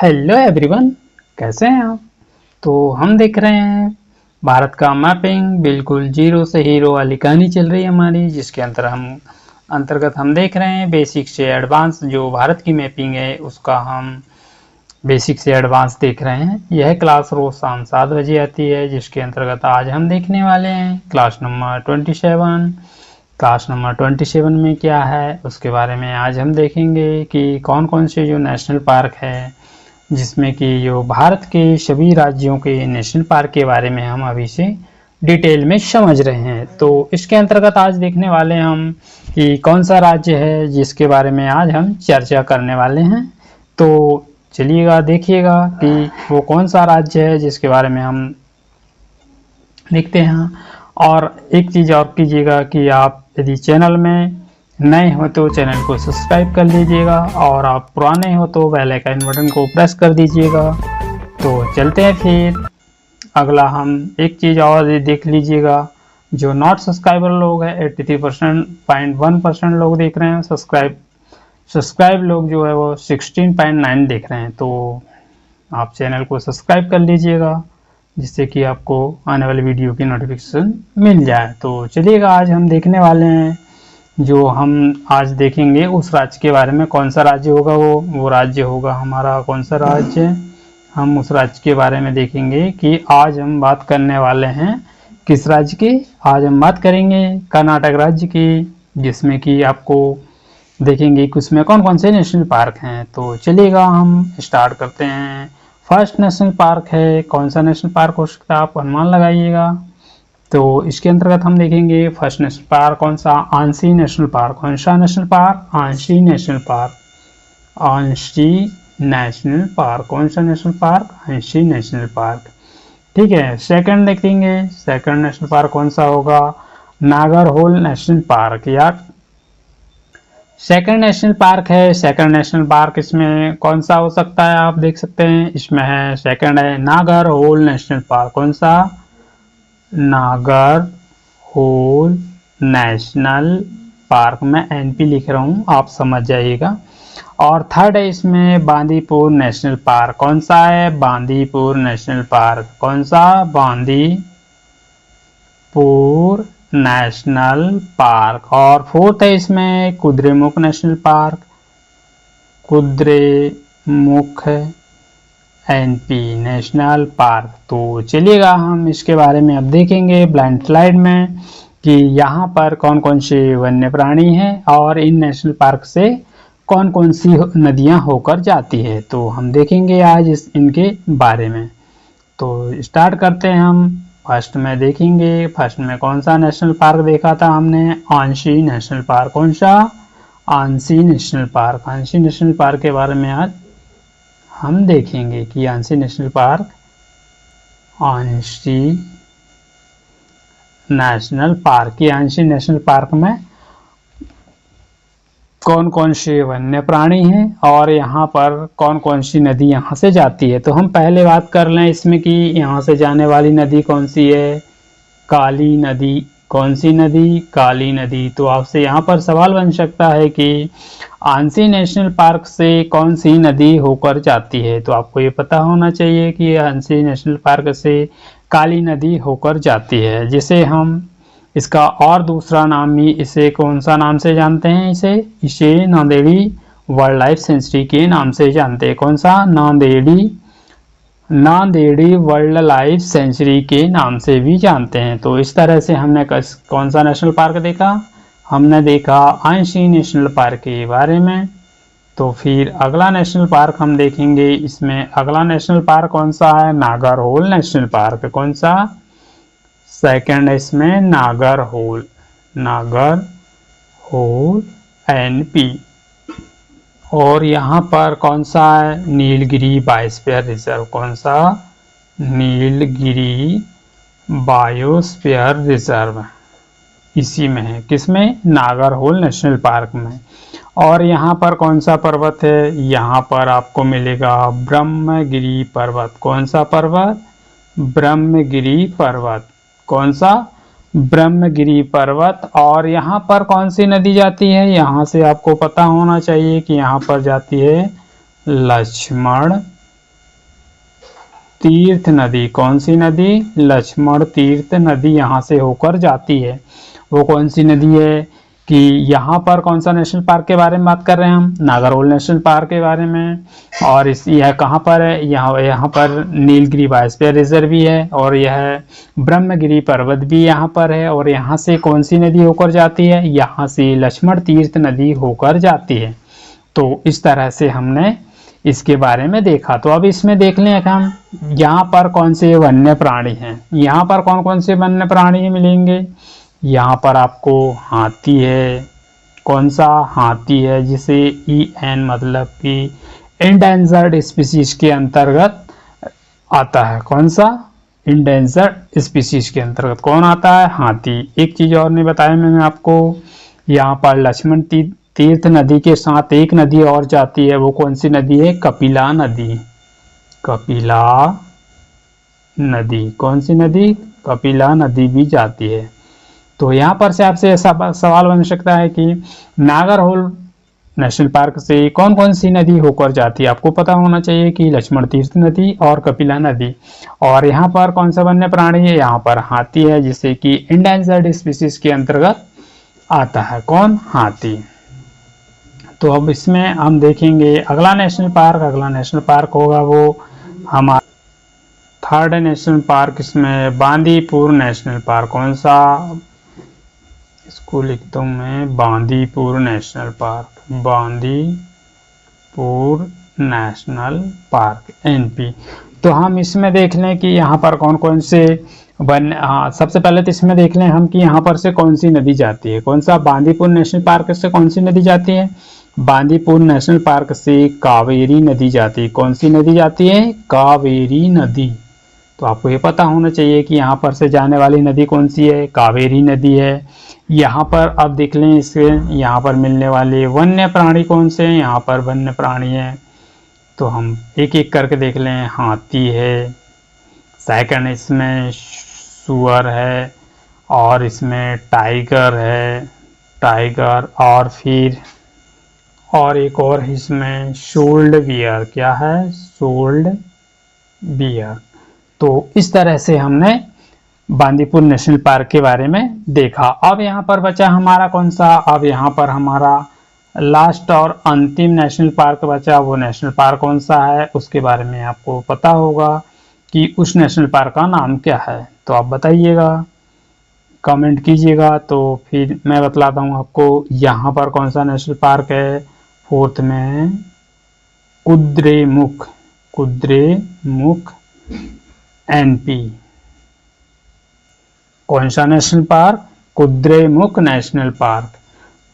Hello everyone, कैसे हैं आप। तो हम देख रहे हैं भारत का मैपिंग, बिल्कुल जीरो से हीरो वाली कहानी चल रही है हमारी, जिसके अंतर्गत हम देख रहे हैं बेसिक से एडवांस। जो भारत की मैपिंग है उसका हम बेसिक से एडवांस देख रहे हैं। यह क्लास रोज शाम 7 बजे आती है, जिसके अंतर्गत आज हम देखने वाले हैं क्लास नंबर 27। क्लास नंबर 27 में क्या है उसके बारे में आज हम देखेंगे कि कौन कौन से जो नेशनल पार्क है, जिसमें कि जो भारत के सभी राज्यों के नेशनल पार्क के बारे में हम अभी से डिटेल में समझ रहे हैं। तो इसके अंतर्गत आज देखने वाले हम कि कौन सा राज्य है जिसके बारे में आज हम चर्चा करने वाले हैं। तो चलिएगा देखिएगा कि वो कौन सा राज्य है जिसके बारे में हम देखते हैं। और एक चीज़ और कीजिएगा कि आप यदि चैनल में नए हो तो चैनल को सब्सक्राइब कर लीजिएगा, और आप पुराने हो तो बेल आइकन बटन को प्रेस कर दीजिएगा। तो चलते हैं फिर अगला। हम एक चीज़ और देख लीजिएगा, जो नॉट सब्सक्राइबर लोग हैं 83.1% लोग देख रहे हैं, सब्सक्राइब लोग जो है वो 16.9 देख रहे हैं। तो आप चैनल को सब्सक्राइब कर लीजिएगा, जिससे कि आपको आने वाली वीडियो की नोटिफिकेशन मिल जाए। तो चलिएगा आज हम देखने वाले हैं, जो हम आज देखेंगे उस राज्य के बारे में। कौन सा राज्य होगा वो राज्य होगा हमारा कौन सा राज्य, हम उस राज्य के बारे में देखेंगे कि आज हम बात करने वाले हैं किस राज्य की। आज हम बात करेंगे कर्नाटक राज्य की, जिसमें कि आपको देखेंगे कि उसमें कौन कौन से नेशनल पार्क हैं। तो चलिएगा हम स्टार्ट करते हैं। फर्स्ट नेशनल पार्क है, कौन सा नेशनल पार्क हो सकता है आप अनुमान लगाइएगा। तो इसके अंतर्गत हम देखेंगे फर्स्ट नेशनल पार्क कौन सा, आंशी नेशनल पार्क। कौन सा national park, आंशी national park, आंशी national park. कौन सा नेशनल पार्क, आंशी नेशनल पार्क। ठीक है, सेकंड देखेंगे, सेकंड नेशनल पार्क कौन सा होगा, नागरहोल नेशनल पार्क। यार सेकंड नेशनल पार्क है, सेकंड नेशनल पार्क इसमें कौन सा हो सकता है आप देख सकते हैं, इसमें है सेकंड है नागरहोल नेशनल पार्क। कौन सा, नागरहोल नेशनल पार्क। मैं एनपी लिख रहा हूँ, आप समझ जाइएगा। और थर्ड है इसमें बांदीपुर नेशनल पार्क। कौन सा है, बांदीपुर नेशनल पार्क। कौन सा, बांदीपुर नेशनल पार्क। और फोर्थ है इसमें Kudremukh national park, Kudremukh NP national park. तो चलिएगा हम इसके बारे में अब देखेंगे ब्लाइंड स्लाइड में कि यहाँ पर कौन कौन से वन्य प्राणी हैं और इन नेशनल पार्क से कौन कौन सी नदियाँ होकर जाती है। तो हम देखेंगे आज इनके बारे में। तो स्टार्ट करते हैं हम। फर्स्ट में देखेंगे, फर्स्ट में कौन सा नेशनल पार्क देखा था हमने, आंशी नेशनल पार्क। कौन सा, आंशी नेशनल पार्क। आंशी नेशनल पार्क के बारे में आज हम देखेंगे कि आंशी नेशनल पार्क, आंशी नेशनल पार्क की आंशी नेशनल पार्क में कौन कौन से वन्य प्राणी हैं और यहाँ पर कौन कौन सी नदी यहाँ से जाती है। तो हम पहले बात कर लें इसमें कि यहाँ से जाने वाली नदी कौन सी है, काली नदी। कौन सी नदी, काली नदी। तो आपसे यहाँ पर सवाल बन सकता है कि आंशी नेशनल पार्क से कौन सी नदी होकर जाती है। तो आपको ये पता होना चाहिए कि आंशी नेशनल पार्क से काली नदी होकर जाती है, जिसे हम इसका और दूसरा नाम भी इसे कौन सा नाम से जानते हैं, इसे नांदेड़ी वाइल्ड लाइफ सेंचुरी के नाम से जानते हैं। कौन सा, नांदेड़ी वाइल्ड लाइफ सेंचुरी के नाम से भी जानते हैं। तो इस तरह से हमने कौन सा नेशनल पार्क देखा, हमने देखा आंशी नेशनल पार्क के बारे में। तो फिर अगला नेशनल पार्क हम देखेंगे, इसमें अगला नेशनल पार्क कौन सा है, नागरहोल नेशनल पार्क। कौन सा, सेकंड है इसमें नागरहोल एनपी। और यहाँ पर कौन सा है, नीलगिरी बायोस्फीयर रिजर्व। कौन सा, नीलगिरी बायोस्फीयर रिजर्व इसी में है, किसमें, नागरहोल नेशनल पार्क में। और यहाँ पर कौन सा पर्वत है, यहाँ पर आपको मिलेगा ब्रह्मगिरी पर्वत। कौन सा पर्वत, ब्रह्मगिरी पर्वत। कौन सा, ब्रह्मगिरी पर्वत। और यहाँ पर कौन सी नदी जाती है, यहाँ से आपको पता होना चाहिए कि यहाँ पर जाती है लक्ष्मण तीर्थ नदी, कौन सी नदी? लक्ष्मण तीर्थ नदी यहाँ से होकर जाती है। वो कौन सी नदी है कि यहाँ पर कौन सा नेशनल पार्क के बारे में बात कर रहे हैं हम? नागरहोल नेशनल पार्क के बारे में। और इस यह कहाँ पर है? यहाँ पर नीलगिरी बायोस्फीयर रिजर्व भी है, और यह ब्रह्मगिरी पर्वत भी यहाँ पर है। और यहाँ से कौन सी नदी होकर जाती है? यहाँ से लक्ष्मण तीर्थ नदी होकर जाती है। तो इस तरह से हमने इसके बारे में देखा। तो अब इसमें देख लें हम यहाँ पर कौन से वन्य प्राणी हैं। यहाँ पर कौन कौन से वन्य प्राणी मिलेंगे? यहाँ पर आपको हाथी है। कौन सा? हाथी है, जिसे EN मतलब कि इंडेंजर्ड स्पीसीज के अंतर्गत आता है। कौन सा? इंडेंजर्ड स्पीसीज के अंतर्गत कौन आता है? हाथी। एक चीज और नहीं बताया मैंने आपको, यहाँ पर लक्ष्मण तीर्थ नदी के साथ एक नदी और जाती है। वो कौन सी नदी है? कपिला नदी। कपिला नदी, कौन सी नदी? कपिला नदी भी जाती है। तो यहाँ पर से आपसे ऐसा सवाल बन सकता है कि नागरहोल नेशनल पार्क से कौन कौन सी नदी होकर जाती है? आपको पता होना चाहिए कि लक्ष्मण तीर्थ नदी और कपिला नदी। और यहाँ पर कौन सा वन्य प्राणी है? यहाँ पर हाथी है, जिसे कि इंडेंजर्ड स्पीसीज के अंतर्गत आता है। कौन? हाथी। तो अब इसमें हम देखेंगे अगला नेशनल पार्क। अगला नेशनल पार्क होगा वो हमारा थर्ड नेशनल पार्क, इसमें बांदीपुर नेशनल पार्क। कौन सा? इसको लिखता हूँ मैं, Bandipur national park. Bandipur national park NP। तो हम इसमें देख लें कि यहाँ पर कौन कौन से सबसे पहले तो इसमें देख लें हम कि यहाँ पर से कौन सी नदी जाती है। कौन सा? बांदीपुर नेशनल पार्क से कौन सी नदी जाती है? बांदीपुर नेशनल पार्क से कावेरी नदी जाती है। कौन सी नदी जाती है? कावेरी नदी। तो आपको ये पता होना चाहिए कि यहाँ पर से जाने वाली नदी कौन सी है? कावेरी नदी है। यहाँ पर अब देख लें इसके यहाँ पर मिलने वाले वन्य प्राणी कौन से हैं। यहाँ पर वन्य प्राणी है, तो हम एक एक करके देख लें। हाथी है, सेकंड इसमें सुअर है, और इसमें टाइगर है, टाइगर, और फिर और एक और इसमें शोल्ड बियर। क्या है? Should bear. तो इस तरह से हमने बांदीपुर नेशनल पार्क के बारे में देखा। अब यहाँ पर बचा हमारा कौन सा? अब यहाँ पर हमारा लास्ट और अंतिम नेशनल पार्क बचा। वो नेशनल पार्क कौन सा है? उसके बारे में आपको पता होगा कि उस नेशनल पार्क का नाम क्या है। तो आप बताइएगा, कमेंट कीजिएगा, तो फिर मैं बतलाता हूँ आपको। यहाँ पर कौन सा नेशनल पार्क है? फोर्थ में कुद्रेमुख, कुद्रेमुख NP। कौन सा national park? Kudremukh national park.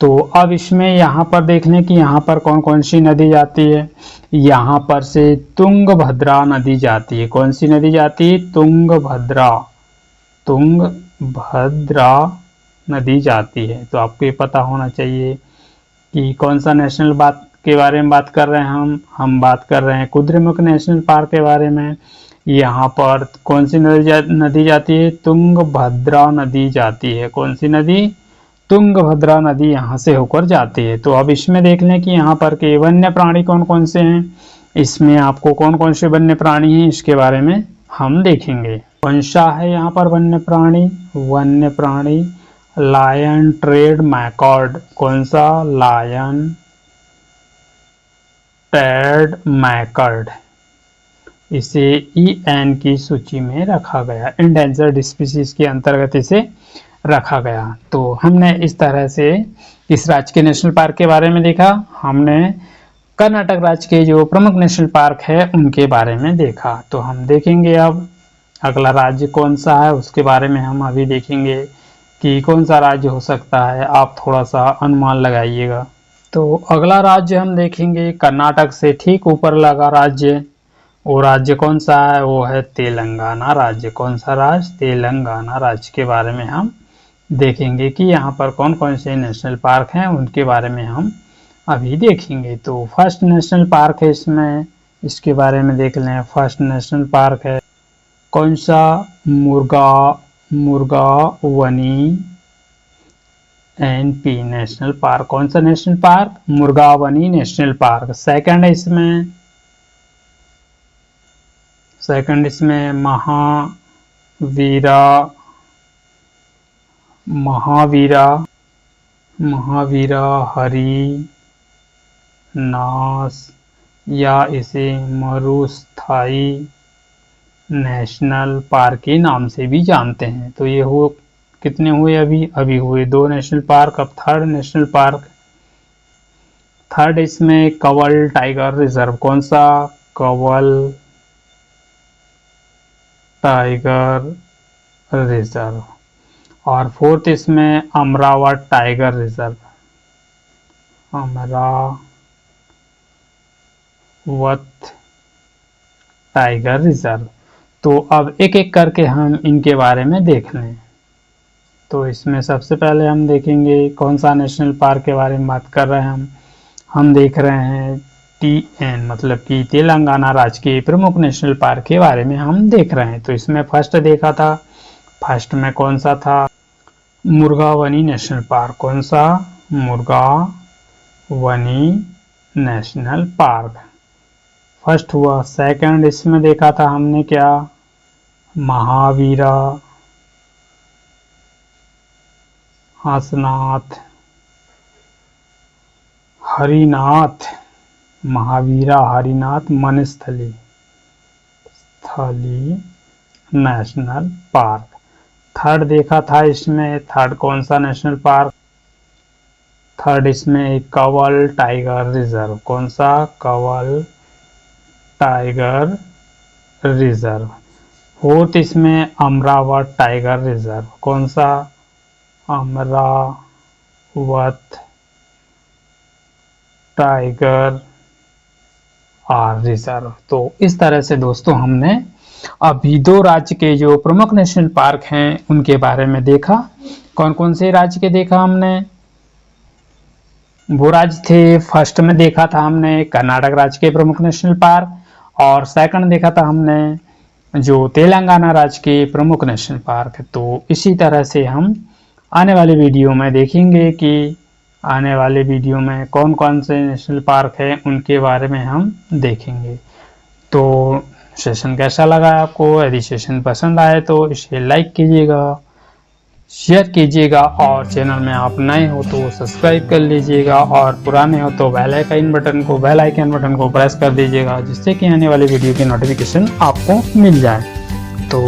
तो अब इसमें यहाँ पर देख लें कि यहाँ पर कौन कौन सी नदी जाती है। यहाँ पर से तुंगभद्रा नदी जाती है। कौन सी नदी जाती है? तुंगभद्रा, तुंगभद्रा नदी जाती है। तो आपको ये पता होना चाहिए कि कौन सा नेशनल बात के बारे में बात कर रहे हैं हम बात कर रहे हैं कुद्रेमुख नेशनल पार्क के बारे में। यहाँ पर कौन सी नदी जाती है? तुंगभद्रा नदी जाती है। कौन सी नदी? तुंगभद्रा नदी यहाँ से होकर जाती है। तो अब इसमें देख लें कि यहाँ पर के वन्य प्राणी कौन कौन से हैं। इसमें आपको कौन कौन से वन्य प्राणी हैं इसके बारे में हम देखेंगे। कौन सा है यहाँ पर वन्य प्राणी? वन्य प्राणी लायन ट्रेड मैकॉर्ड। कौन सा? Lion tailed macaque. इसे EN की सूची में रखा गया, इंडेंजर्ड स्पीसीज के अंतर्गत इसे रखा गया। तो हमने इस तरह से इस राज्य के नेशनल पार्क के बारे में देखा। हमने कर्नाटक राज्य के जो प्रमुख नेशनल पार्क है उनके बारे में देखा। तो हम देखेंगे अब अगला राज्य कौन सा है, उसके बारे में हम अभी देखेंगे कि कौन सा राज्य हो सकता है। आप थोड़ा सा अनुमान लगाइएगा। तो अगला राज्य हम देखेंगे कर्नाटक से ठीक ऊपर लगा राज्य। वो राज्य कौन सा है? वो है तेलंगाना राज्य। कौन सा राज्य? तेलंगाना राज्य के बारे में हम देखेंगे कि यहाँ पर कौन कौन से नेशनल पार्क हैं, उनके बारे में हम अभी देखेंगे। तो फर्स्ट नेशनल पार्क है इसमें, इसके बारे में देख लें। फर्स्ट नेशनल पार्क है कौन सा? मुर्गावनी NP नेशनल पार्क। कौन सा नेशनल पार्क? मुर्गावनी नेशनल पार्क। सेकंड है इसमें सेकंड इसमें महावीरा हरी नास या इसे मरुस्थाई नेशनल पार्क के नाम से भी जानते हैं। तो ये हो कितने हुए, अभी हुए 2 नेशनल पार्क। अब थर्ड नेशनल पार्क, थर्ड इसमें कंवल टाइगर रिजर्व। कौन सा? Kanwal tiger reserve. और फोर्थ इसमें Amravat tiger reserve, Amravat tiger reserve. तो अब एक एक करके हम इनके बारे में देख लें। तो इसमें सबसे पहले हम देखेंगे कौन सा नेशनल पार्क के बारे में बात कर रहे हैं हम देख रहे हैं TN मतलब कि तेलंगाना राज्य के प्रमुख नेशनल पार्क के बारे में हम देख रहे हैं। तो इसमें फर्स्ट देखा था, फर्स्ट में कौन सा था? Mrugavani national park. कौन सा? मुर्गावनी नेशनल पार्क फर्स्ट हुआ। सेकंड इसमें देखा था हमने क्या? Mahavira Harinath Vanasthali national park. Third देखा था इसमें, थर्ड कौन सा नेशनल पार्क? थर्ड इसमें कंवल टाइगर रिजर्व। कौन सा? Kanwal tiger reserve. फोर्थ इसमें अमरावत टाइगर रिजर्व। कौन सा? Amravat tiger reserve. तो इस तरह से दोस्तों हमने अभी 2 राज्य के जो प्रमुख नेशनल पार्क हैं उनके बारे में देखा। कौन कौन से राज्य के देखा हमने? वो राज्य थे, फर्स्ट में देखा था हमने कर्नाटक राज्य के प्रमुख नेशनल पार्क, और सेकंड देखा था हमने जो तेलंगाना राज्य के प्रमुख नेशनल पार्क। तो इसी तरह से हम आने वाले वीडियो में देखेंगे कि आने वाले वीडियो में कौन कौन से नेशनल पार्क हैं उनके बारे में हम देखेंगे। तो सेशन कैसा लगा आपको? यदि सेशन पसंद आए तो इसे लाइक कीजिएगा, शेयर कीजिएगा, और चैनल में आप नए हो तो सब्सक्राइब कर लीजिएगा, और पुराने हो तो बेल आइकन बटन को प्रेस कर दीजिएगा, जिससे कि आने वाले वीडियो की नोटिफिकेशन आपको मिल जाए। तो